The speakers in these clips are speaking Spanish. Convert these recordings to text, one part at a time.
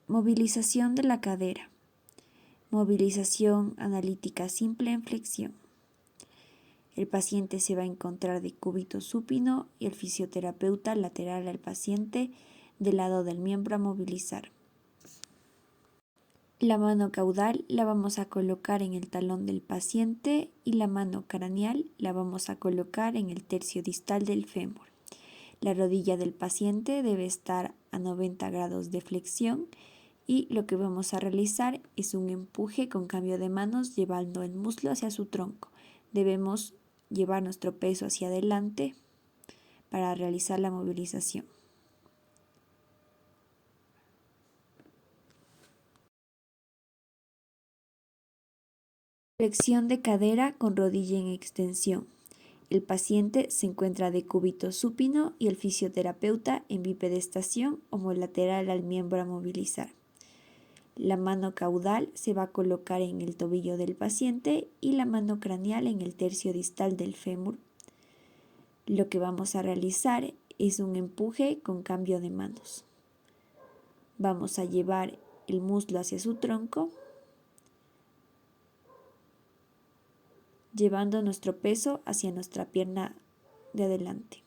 Movilización de la cadera. Movilización analítica simple en flexión. El paciente se va a encontrar de cúbito supino y el fisioterapeuta lateral al paciente del lado del miembro a movilizar. La mano caudal la vamos a colocar en el talón del paciente y la mano craneal la vamos a colocar en el tercio distal del fémur. La rodilla del paciente debe estar a 90 grados de flexión y lo que vamos a realizar es un empuje con cambio de manos llevando el muslo hacia su tronco. Debemos llevar nuestro peso hacia adelante para realizar la movilización. Flexión de cadera con rodilla en extensión. El paciente se encuentra de cúbito supino y el fisioterapeuta en bipedestación homolateral al miembro a movilizar. La mano caudal se va a colocar en el tobillo del paciente y la mano craneal en el tercio distal del fémur. Lo que vamos a realizar es un empuje con cambio de manos. Vamos a llevar el muslo hacia su tronco, llevando nuestro peso hacia nuestra pierna de adelante.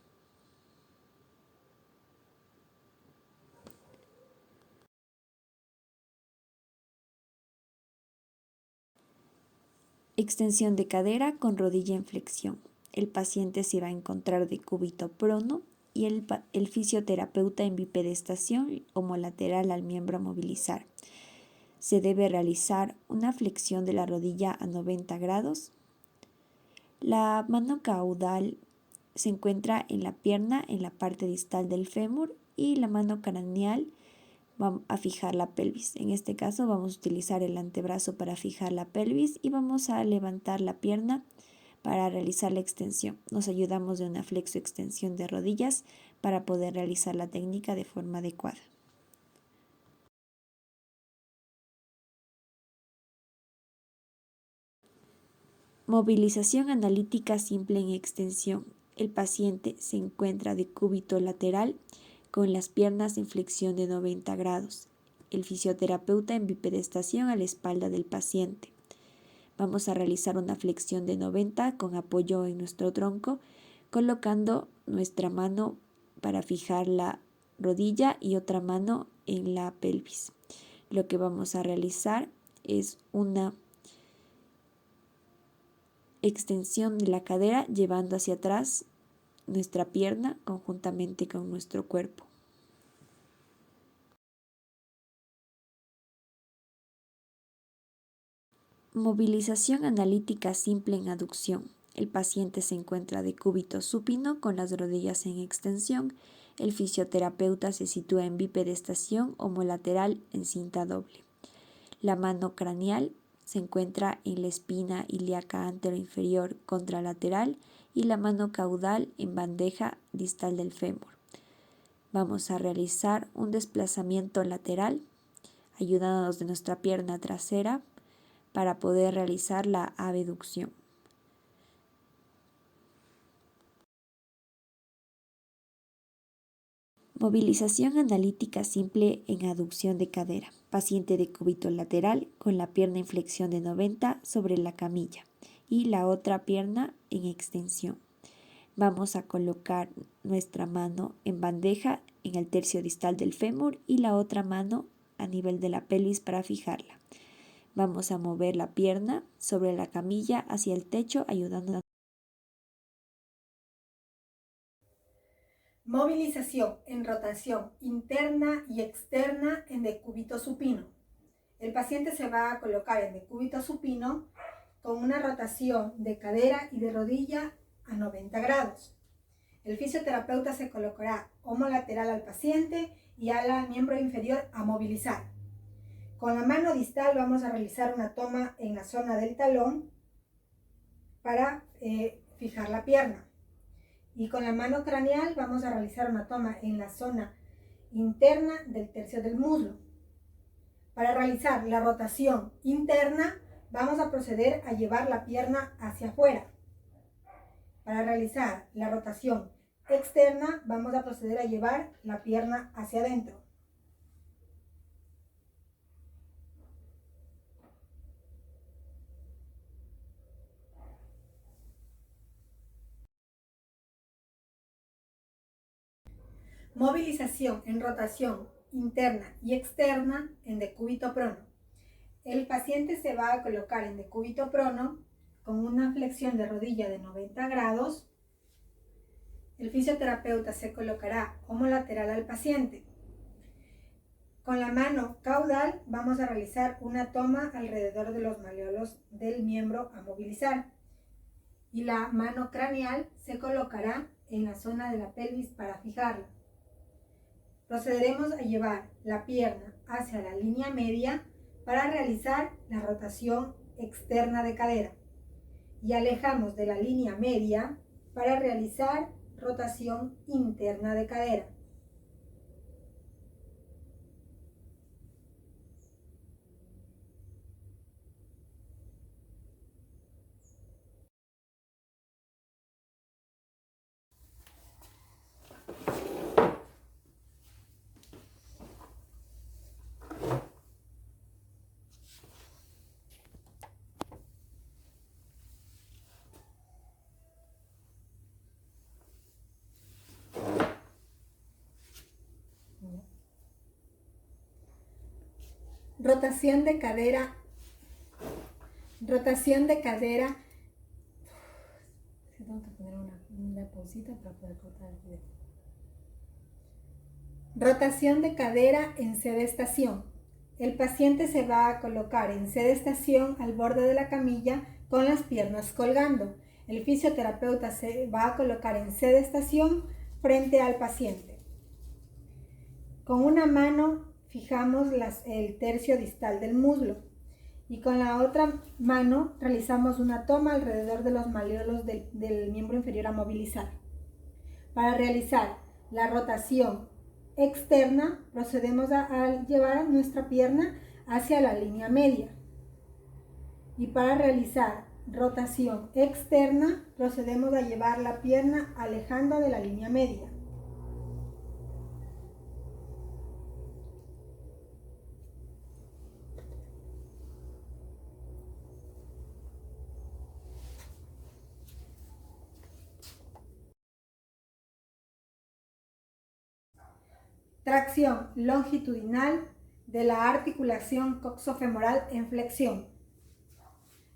Extensión de cadera con rodilla en flexión. El paciente se va a encontrar de cúbito prono y el fisioterapeuta en bipedestación homolateral al miembro a movilizar. Se debe realizar una flexión de la rodilla a 90 grados. La mano caudal se encuentra en la pierna, en la parte distal del fémur, y la mano craneal va a fijar la pelvis. En este caso vamos a utilizar el antebrazo para fijar la pelvis y vamos a levantar la pierna para realizar la extensión. Nos ayudamos de una flexoextensión de rodillas para poder realizar la técnica de forma adecuada. Movilización analítica simple en extensión. El paciente se encuentra de cúbito lateral con las piernas en flexión de 90 grados. El fisioterapeuta en bipedestación a la espalda del paciente. Vamos a realizar una flexión de 90 con apoyo en nuestro tronco, colocando nuestra mano para fijar la rodilla y otra mano en la pelvis. Lo que vamos a realizar es una extensión de la cadera llevando hacia atrás nuestra pierna conjuntamente con nuestro cuerpo. Movilización analítica simple en aducción. El paciente se encuentra de cúbito supino con las rodillas en extensión. El fisioterapeuta se sitúa en bipedestación homolateral en cinta doble. La mano craneal se encuentra en la espina ilíaca anteroinferior contralateral y la mano caudal en bandeja distal del fémur. Vamos a realizar un desplazamiento lateral ayudándonos de nuestra pierna trasera para poder realizar la abducción. Movilización analítica simple en aducción de cadera. Paciente de cúbito lateral con la pierna en flexión de 90 sobre la camilla y la otra pierna en extensión. Vamos a colocar nuestra mano en bandeja en el tercio distal del fémur y la otra mano a nivel de la pelvis para fijarla. Vamos a mover la pierna sobre la camilla hacia el techo ayudando a Movilización en rotación interna y externa en decúbito supino. El paciente se va a colocar en decúbito supino con una rotación de cadera y de rodilla a 90 grados. El fisioterapeuta se colocará homolateral al paciente y al miembro inferior a movilizar. Con la mano distal vamos a realizar una toma en la zona del talón para fijar la pierna. Y con la mano craneal vamos a realizar una toma en la zona interna del tercio del muslo. Para realizar la rotación interna vamos a proceder a llevar la pierna hacia afuera. Para realizar la rotación externa vamos a proceder a llevar la pierna hacia adentro. Movilización en rotación interna y externa en decúbito prono. El paciente se va a colocar en decúbito prono con una flexión de rodilla de 90 grados. El fisioterapeuta se colocará homolateral al paciente. Con la mano caudal vamos a realizar una toma alrededor de los maleolos del miembro a movilizar. Y la mano craneal se colocará en la zona de la pelvis para fijarla. Procederemos a llevar la pierna hacia la línea media para realizar la rotación externa de cadera y alejamos de la línea media para realizar rotación interna de cadera. Rotación de cadera. Rotación de cadera. Tengo que poner una pausita para poder cortar el video. Rotación de cadera en sedestación. El paciente se va a colocar en sedestación al borde de la camilla con las piernas colgando. El fisioterapeuta se va a colocar en sedestación frente al paciente. Con una mano fijamos el tercio distal del muslo y con la otra mano realizamos una toma alrededor de los maleolos del miembro inferior a movilizar. Para realizar la rotación externa procedemos a llevar nuestra pierna hacia la línea media y para realizar rotación externa procedemos a llevar la pierna alejando de la línea media. Tracción longitudinal de la articulación coxofemoral en flexión.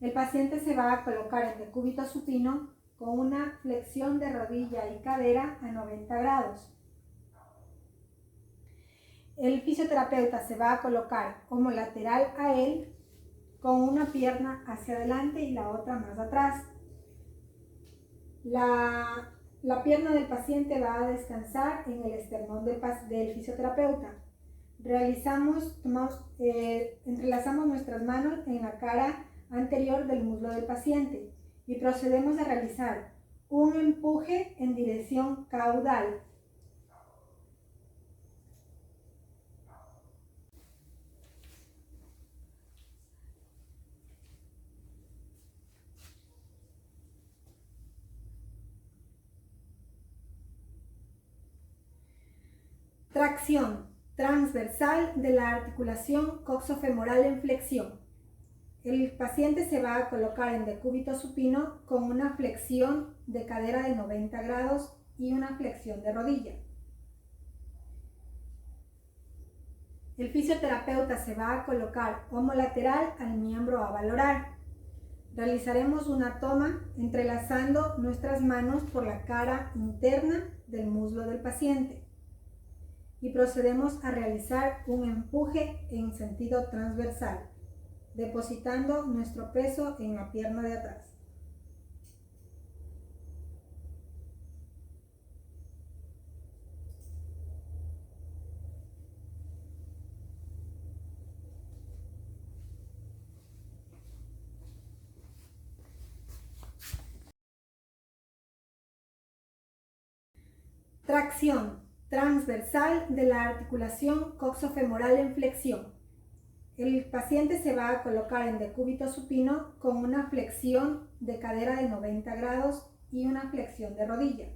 El paciente se va a colocar en decúbito supino con una flexión de rodilla y cadera a 90 grados. El fisioterapeuta se va a colocar homolateral a él con una pierna hacia adelante y la otra más atrás. La pierna del paciente va a descansar en el esternón del fisioterapeuta. Entrelazamos nuestras manos en la cara anterior del muslo del paciente y procedemos a realizar un empuje en dirección caudal. Tracción transversal de la articulación coxofemoral en flexión. El paciente se va a colocar en decúbito supino con una flexión de cadera de 90 grados y una flexión de rodilla. El fisioterapeuta se va a colocar homolateral al miembro a valorar. Realizaremos una toma entrelazando nuestras manos por la cara interna del muslo del paciente y procedemos a realizar un empuje en sentido transversal, depositando nuestro peso en la pierna de atrás. Tracción transversal de la articulación coxofemoral en flexión. El paciente se va a colocar en decúbito supino con una flexión de cadera de 90 grados y una flexión de rodilla.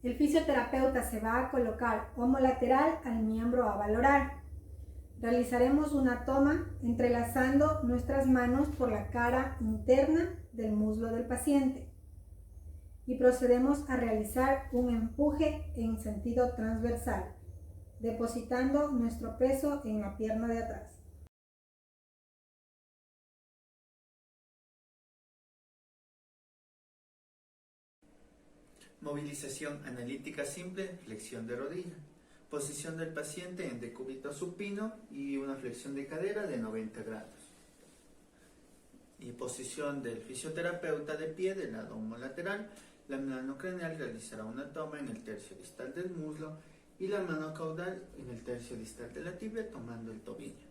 El fisioterapeuta se va a colocar homolateral al miembro a valorar. Realizaremos una toma entrelazando nuestras manos por la cara interna del muslo del paciente y procedemos a realizar un empuje en sentido transversal, depositando nuestro peso en la pierna de atrás. Movilización analítica simple, flexión de rodilla. Posición del paciente en decúbito supino y una flexión de cadera de 90 grados. Y posición del fisioterapeuta de pie del lado homolateral. La mano craneal realizará una toma en el tercio distal del muslo y la mano caudal en el tercio distal de la tibia tomando el tobillo.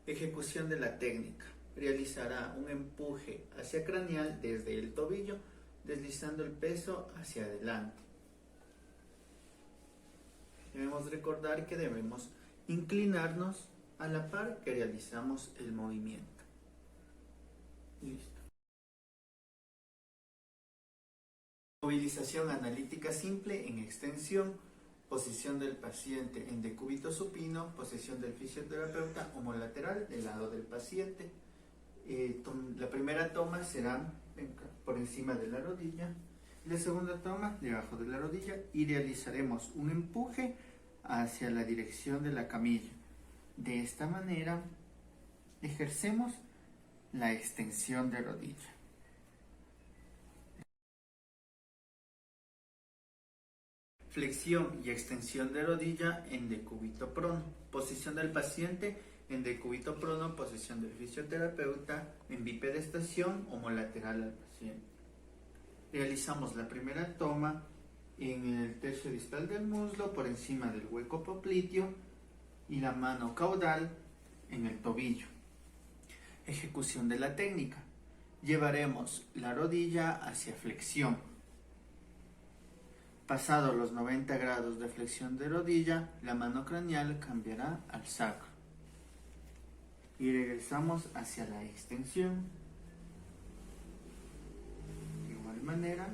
Ejecución de la técnica. Realizará un empuje hacia craneal desde el tobillo, deslizando el peso hacia adelante. Debemos recordar que debemos inclinarnos a la par que realizamos el movimiento. Listo. Movilización analítica simple en extensión. Posición del paciente en decúbito supino, posición del fisioterapeuta homolateral del lado del paciente. La primera toma será por encima de la rodilla, la segunda toma debajo de la rodilla y realizaremos un empuje hacia la dirección de la camilla. De esta manera ejercemos la extensión de rodilla. Flexión y extensión de rodilla en decúbito prono. Posición del paciente en decúbito prono, posición del fisioterapeuta en bipedestación homolateral al paciente. Realizamos la primera toma en el tercio distal del muslo por encima del hueco popliteo y la mano caudal en el tobillo. Ejecución de la técnica. Llevaremos la rodilla hacia flexión. Pasado los 90 grados de flexión de rodilla, la mano craneal cambiará al sacro. Y regresamos hacia la extensión. De igual manera,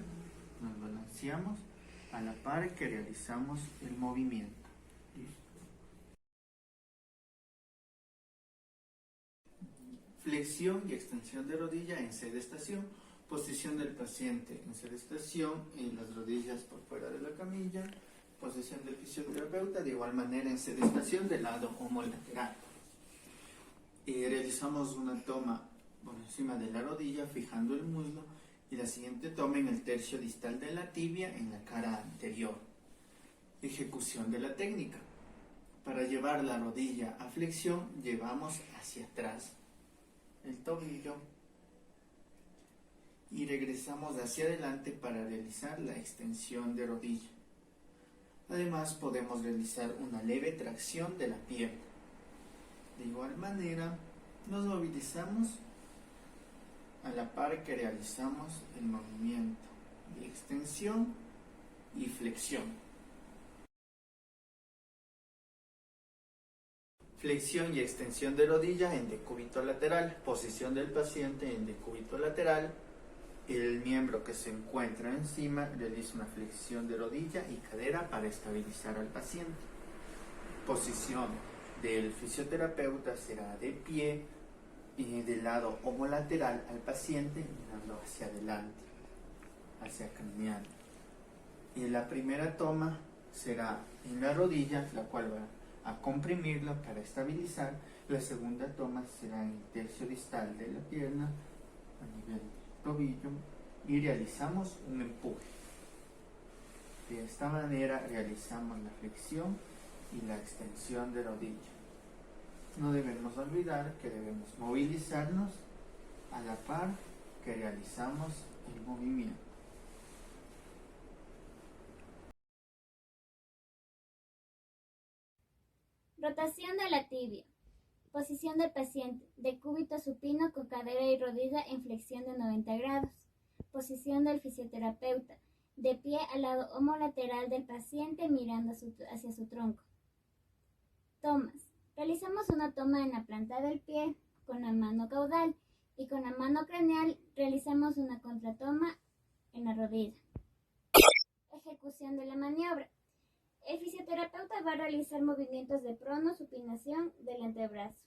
nos balanceamos a la par que realizamos el movimiento. ¿Listo? Flexión y extensión de rodilla en sedestación. Posición del paciente en sedestación, en las rodillas por fuera de la camilla. Posición del fisioterapeuta de igual manera en sedestación del lado homolateral. Realizamos una toma por encima de la rodilla fijando el muslo y la siguiente toma en el tercio distal de la tibia en la cara anterior. Ejecución de la técnica. Para llevar la rodilla a flexión llevamos hacia atrás el tobillo y regresamos hacia adelante para realizar la extensión de rodilla. Además podemos realizar una leve tracción de la pierna. De igual manera nos movilizamos a la par que realizamos el movimiento de extensión y flexión. Flexión y extensión de rodilla en decúbito lateral. Posición del paciente en decúbito lateral. El miembro que se encuentra encima realiza una flexión de rodilla y cadera para estabilizar al paciente. Posición del fisioterapeuta será de pie y del lado homolateral al paciente mirando hacia adelante, hacia craneal. Y la primera toma será en la rodilla, la cual va a comprimirla para estabilizar. La segunda toma será en el tercio distal de la pierna a nivel tobillo y realizamos un empuje. De esta manera realizamos la flexión y la extensión de rodilla. No debemos olvidar que debemos movilizarnos a la par que realizamos el movimiento. Rotación de la tibia. Posición del paciente, decúbito supino con cadera y rodilla en flexión de 90 grados. Posición del fisioterapeuta, de pie al lado homolateral del paciente mirando hacia su tronco. Tomas. Realizamos una toma en la planta del pie con la mano caudal y con la mano craneal realizamos una contratoma en la rodilla. Ejecución de la maniobra. El fisioterapeuta va a realizar movimientos de prono-supinación del antebrazo.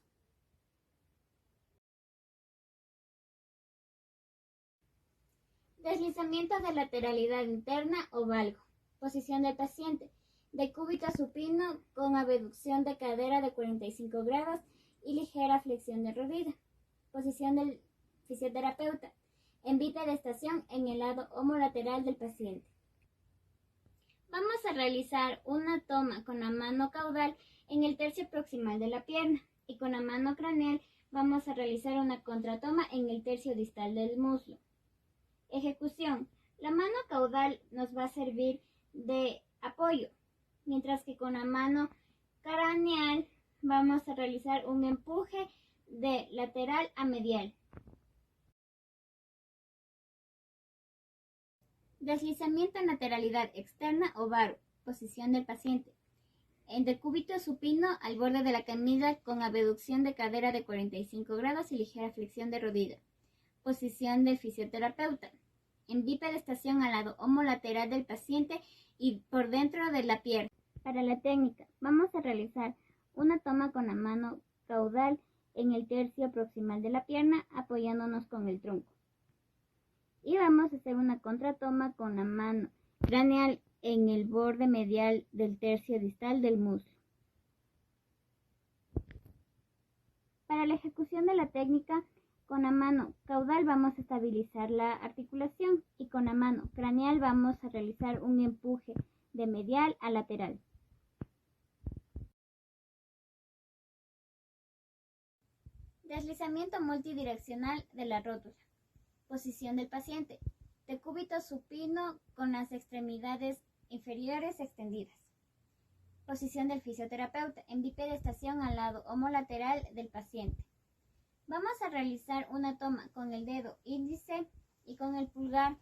Deslizamiento de lateralidad interna o valgo. Posición del paciente. Decúbito supino con abducción de cadera de 45 grados y ligera flexión de rodilla. Posición del fisioterapeuta. En bipedestación en el lado homolateral del paciente. Vamos a realizar una toma con la mano caudal en el tercio proximal de la pierna y con la mano craneal vamos a realizar una contratoma en el tercio distal del muslo. Ejecución. La mano caudal nos va a servir de apoyo, mientras que con la mano craneal vamos a realizar un empuje de lateral a medial. Deslizamiento en lateralidad externa o varo. Posición del paciente. En decúbito supino al borde de la camilla con abducción de cadera de 45 grados y ligera flexión de rodilla. Posición del fisioterapeuta. En bipedestación al lado homolateral del paciente y por dentro de la pierna. Para la técnica, vamos a realizar una toma con la mano caudal en el tercio proximal de la pierna apoyándonos con el tronco. Y vamos a hacer una contratoma con la mano craneal en el borde medial del tercio distal del muslo. Para la ejecución de la técnica, con la mano caudal vamos a estabilizar la articulación y con la mano craneal vamos a realizar un empuje de medial a lateral. Deslizamiento multidireccional de la rótula. Posición del paciente. Decúbito supino con las extremidades inferiores extendidas. Posición del fisioterapeuta en bipedestación al lado homolateral del paciente. Vamos a realizar una toma con el dedo índice y con el pulgar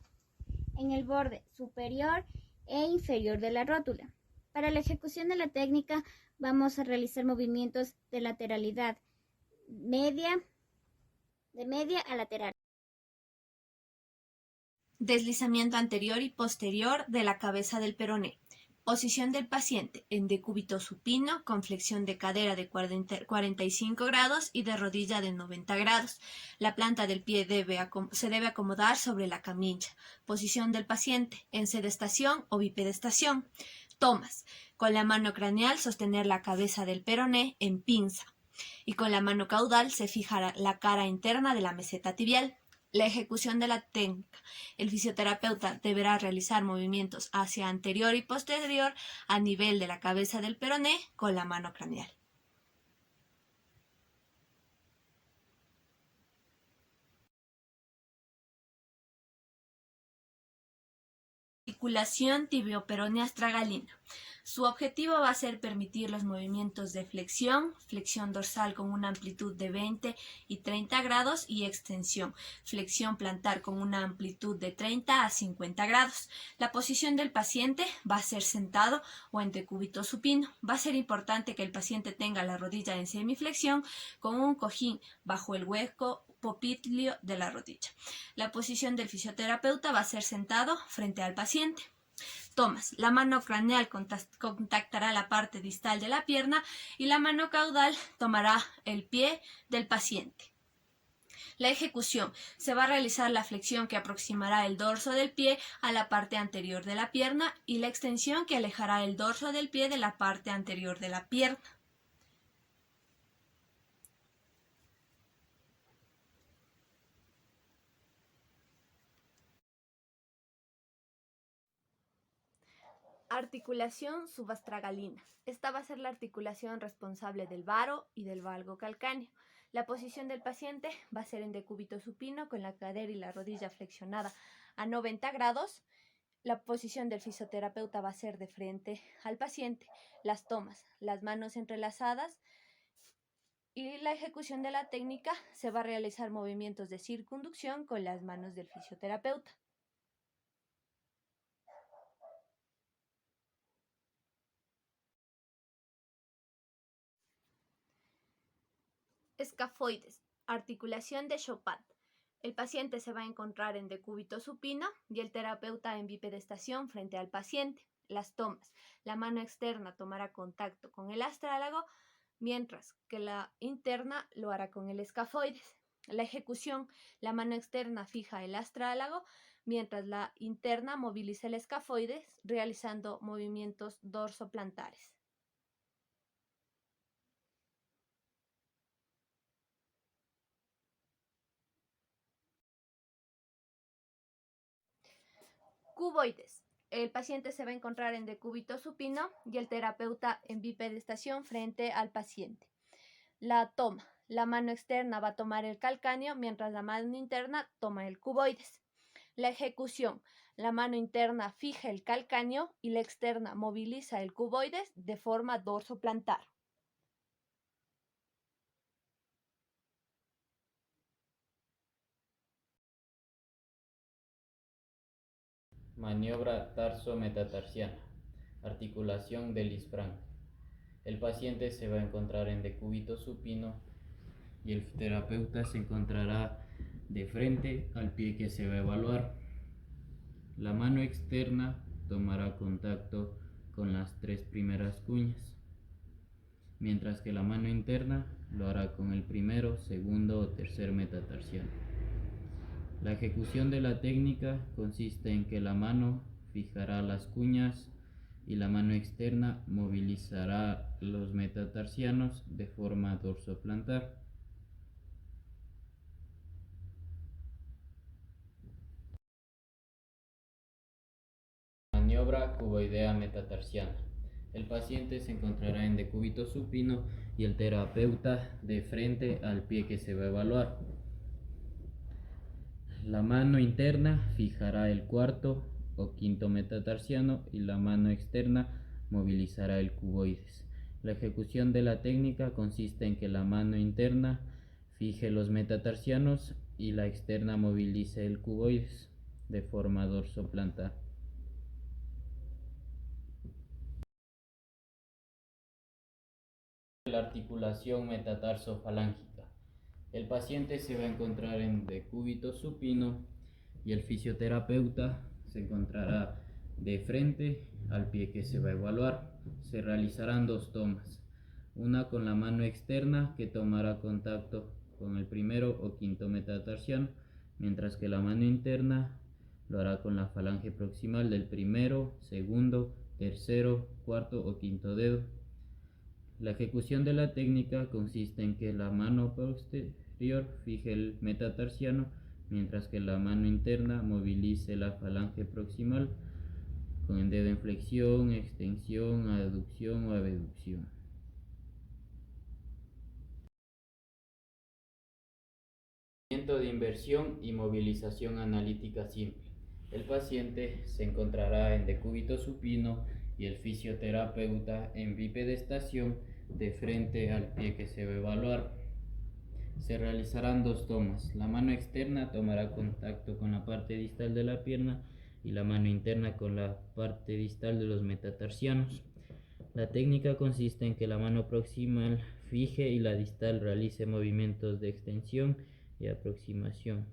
en el borde superior e inferior de la rótula. Para la ejecución de la técnica vamos a realizar movimientos de lateralidad de media a lateral. Deslizamiento anterior y posterior de la cabeza del peroné. Posición del paciente en decúbito supino con flexión de cadera de 45 grados y de rodilla de 90 grados. La planta del pie se debe acomodar sobre la camilla. Posición del paciente en sedestación o bipedestación. Tomas. Con la mano craneal sostener la cabeza del peroné en pinza y con la mano caudal se fija la cara interna de la meseta tibial. La ejecución de la técnica. El fisioterapeuta deberá realizar movimientos hacia anterior y posterior a nivel de la cabeza del peroné con la mano craneal. Articulación tibioperonea astragalina. Su objetivo va a ser permitir los movimientos de flexión dorsal con una amplitud de 20 y 30 grados y extensión, flexión plantar con una amplitud de 30 a 50 grados. La posición del paciente va a ser sentado o en decúbito supino. Va a ser importante que el paciente tenga la rodilla en semiflexión con un cojín bajo el hueco popliteo de la rodilla. La posición del fisioterapeuta va a ser sentado frente al paciente. Tomas. La mano craneal contactará la parte distal de la pierna y la mano caudal tomará el pie del paciente. La ejecución. Se va a realizar la flexión que aproximará el dorso del pie a la parte anterior de la pierna y la extensión que alejará el dorso del pie de la parte anterior de la pierna. Articulación subastragalina. Esta va a ser la articulación responsable del varo y del valgo calcáneo. La posición del paciente va a ser en decúbito supino con la cadera y la rodilla flexionada a 90 grados. La posición del fisioterapeuta va a ser de frente al paciente. Las tomas, las manos entrelazadas y la ejecución de la técnica se va a realizar movimientos de circunducción con las manos del fisioterapeuta. Escafoides, articulación de Chopin. El paciente se va a encontrar en decúbito supino y el terapeuta en bipedestación frente al paciente. Las tomas. La mano externa tomará contacto con el astrálago, mientras que la interna lo hará con el escafoides. La ejecución. La mano externa fija el astrálago, mientras la interna moviliza el escafoides realizando movimientos dorsoplantares. Cuboides. El paciente se va a encontrar en decúbito supino y el terapeuta en bipedestación frente al paciente. La toma. La mano externa va a tomar el calcáneo mientras la mano interna toma el cuboides. La ejecución. La mano interna fija el calcáneo y la externa moviliza el cuboides de forma dorsoplantar. Maniobra tarso-metatarsiana. Articulación del isfranco. El paciente se va a encontrar en decúbito supino y el terapeuta se encontrará de frente al pie que se va a evaluar. La mano externa tomará contacto con las 3 primeras cuñas, mientras que la mano interna lo hará con el primero, segundo o tercer metatarsiano. La ejecución de la técnica consiste en que la mano fijará las cuñas y la mano externa movilizará los metatarsianos de forma dorsoplantar. Maniobra cuboidea metatarsiana. El paciente se encontrará en decúbito supino y el terapeuta de frente al pie que se va a evaluar. La mano interna fijará el cuarto o quinto metatarsiano y la mano externa movilizará el cuboides. La ejecución de la técnica consiste en que la mano interna fije los metatarsianos y la externa movilice el cuboides de forma dorsoplantar. La articulación metatarsofalángica. El paciente se va a encontrar en decúbito supino y el fisioterapeuta se encontrará de frente al pie que se va a evaluar. Se realizarán 2 tomas, una con la mano externa que tomará contacto con el primero o quinto metatarsiano, mientras que la mano interna lo hará con la falange proximal del primero, segundo, tercero, cuarto o quinto dedo. La ejecución de la técnica consiste en que la mano posterior fije el metatarsiano, mientras que la mano interna movilice la falange proximal con el dedo en flexión, extensión, aducción o abducción. Movimiento de inversión y movilización analítica simple. El paciente se encontrará en decúbito supino y el fisioterapeuta en bipedestación de frente al pie que se va a evaluar. Se realizarán 2 tomas. La mano externa tomará contacto con la parte distal de la pierna y la mano interna con la parte distal de los metatarsianos. La técnica consiste en que la mano proximal fije y la distal realice movimientos de extensión y aproximación.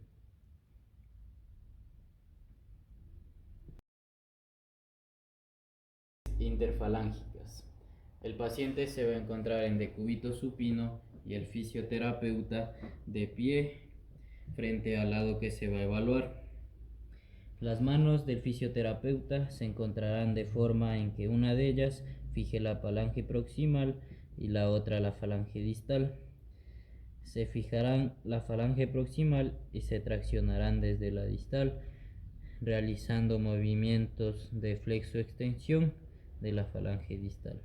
Interfalángicas. El paciente se va a encontrar en decúbito supino y el fisioterapeuta de pie frente al lado que se va a evaluar. Las manos del fisioterapeuta se encontrarán de forma en que una de ellas fije la falange proximal y la otra la falange distal. Se fijarán la falange proximal y se traccionarán desde la distal, realizando movimientos de flexo-extensión de la falange distal.